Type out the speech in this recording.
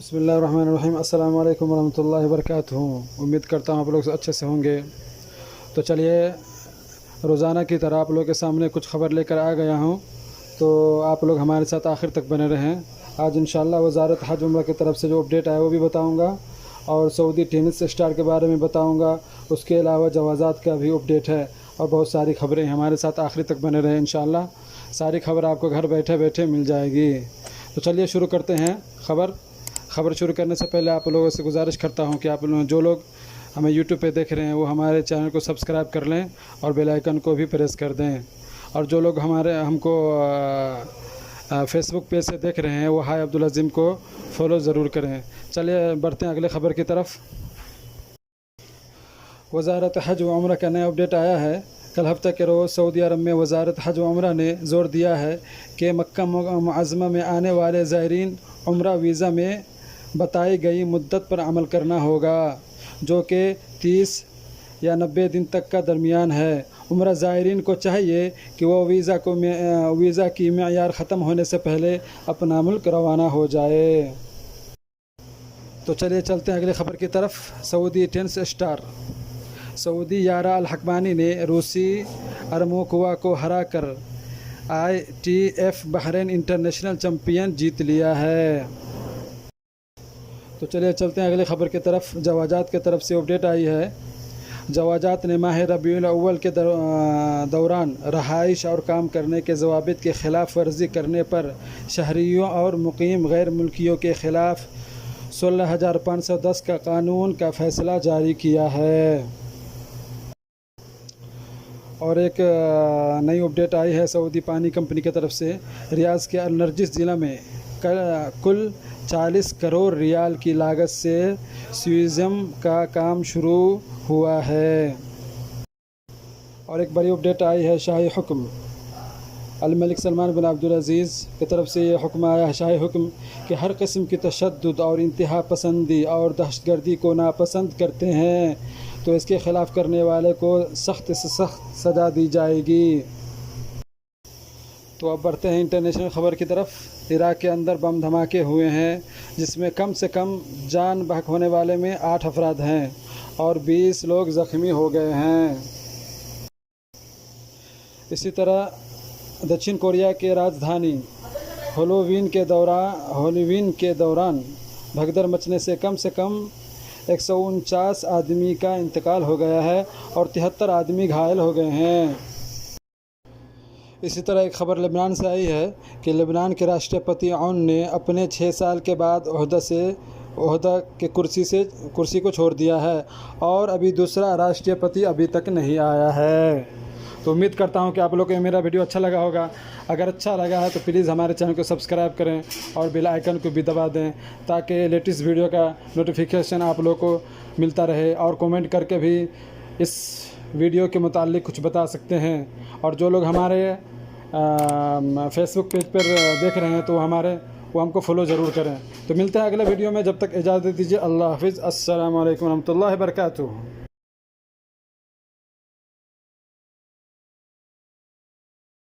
बिस्मिल्लाहिर्रहमानिर्रहीम। अस्सलाम वालेकुम रहमतुल्लाहि व बरकातुहू। उम्मीद करता हूँ आप लोग अच्छे से होंगे। तो चलिए, रोज़ाना की तरह आप लोगों के सामने कुछ ख़बर लेकर आ गया हूँ, तो आप लोग हमारे साथ आखिर तक बने रहें। आज इंशाअल्लाह वज़ारत हज उम्रा की तरफ से जो अपडेट आया वो भी बताऊँगा, और सऊदी टेनिस स्टार के बारे में बताऊँगा। उसके अलावा जवाज़ात का भी अपडेट है और बहुत सारी ख़बरें। हमारे साथ आखिर तक बने रहें, इंशाअल्लाह सारी ख़बर आपको घर बैठे बैठे मिल जाएगी। तो चलिए शुरू करते हैं। ख़बर शुरू करने से पहले आप लोगों से गुजारिश करता हूं कि आप लोग जो लोग हमें यूट्यूब पे देख रहे हैं वो हमारे चैनल को सब्सक्राइब कर लें और बेल आइकन को भी प्रेस कर दें। और जो लोग हमको फेसबुक पेज से देख रहे हैं वो हाय अब्दुल अज़ीम को फॉलो ज़रूर करें। चलिए बढ़ते हैं अगले ख़बर की तरफ। वज़ारत हज व उम्रा का नया अपडेट आया है। कल हफ्ते के रोज़ सऊदी अरब में वज़ारत हज व उम्रा ने ज़ोर दिया है कि मक्का मुअज़्ज़मा में आने वाले ज़ायरीन उम्रा वीज़ा में बताई गई मुद्दत पर अमल करना होगा, जो कि 30 या 90 दिन तक का दरमियान है। उम्रा ज़ायरीन को चाहिए कि वो वीज़ा की मेयार ख़त्म होने से पहले अपना मुल्क रवाना हो जाए। तो चलिए चलते हैं अगली ख़बर की तरफ। सऊदी टेनिस स्टार सऊदी यारा अल हकमानी ने रूसी अरमोकोवा को हराकर ITF बहरीन इंटरनेशनल चैम्पियन जीत लिया है। तो चलिए चलते हैं अगली ख़बर की तरफ। जवाजात की तरफ से अपडेट आई है। जवाजात ने माह रबीउल अव्वल के दौरान रहाइश और काम करने के ज़वाबित की ख़िलाफ़ वर्जी करने पर शहरियों और मुकीम गैर मुल्कियों के ख़िलाफ़ 16,510 का कानून का फ़ैसला जारी किया है। और एक नई अपडेट आई है सऊदी पानी कंपनी की तरफ से। रियाज के अल-नर्जिस ज़िला में कुल 40 करोड़ रियाल की लागत से स्यूज़म का काम शुरू हुआ है। और एक बड़ी अपडेट आई है शाही हुक्म। अल मलिक सलमान बिन अब्दुल अज़ीज़ की तरफ से ये हुक्म आया है, शाही हुक्म, कि हर किस्म की तशद्दुद और इंतहा पसंदी और दहशतगर्दी को नापसंद करते हैं, तो इसके ख़िलाफ़ करने वाले को सख्त से सख्त सज़ा दी जाएगी। तो अब बढ़ते हैं इंटरनेशनल ख़बर की तरफ। इराक़ के अंदर बम धमाके हुए हैं, जिसमें कम से कम जान बहक होने वाले में 8 अफराद हैं और 20 लोग ज़ख्मी हो गए हैं। इसी तरह दक्षिण कोरिया के राजधानी हेलोवीन के दौरान भगदड़ मचने से कम 149 आदमी का इंतकाल हो गया है और 73 आदमी घायल हो गए हैं। इसी तरह एक ख़बर लेबनान से आई है कि लेबनान के राष्ट्रपति औन ने अपने 6 साल के बाद ओहदा के कुर्सी को छोड़ दिया है और अभी दूसरा राष्ट्रपति अभी तक नहीं आया है। तो उम्मीद करता हूं कि आप लोगों को मेरा वीडियो अच्छा लगा होगा। अगर अच्छा लगा है तो प्लीज़ हमारे चैनल को सब्सक्राइब करें और बेल आइकन को भी दबा दें, ताकि लेटेस्ट वीडियो का नोटिफिकेशन आप लोगों को मिलता रहे। और कमेंट करके भी इस वीडियो के मुताल्लिक कुछ बता सकते हैं। और जो लोग हमारे फेसबुक पेज पर देख रहे हैं तो वो हमको फॉलो ज़रूर करें। तो मिलते हैं अगले वीडियो में, जब तक इजाज़त दीजिए। अल्लाह हाफ़िज़। अस्सलामु अलैकुम रहमतुल्लाहि व बरकातुहू।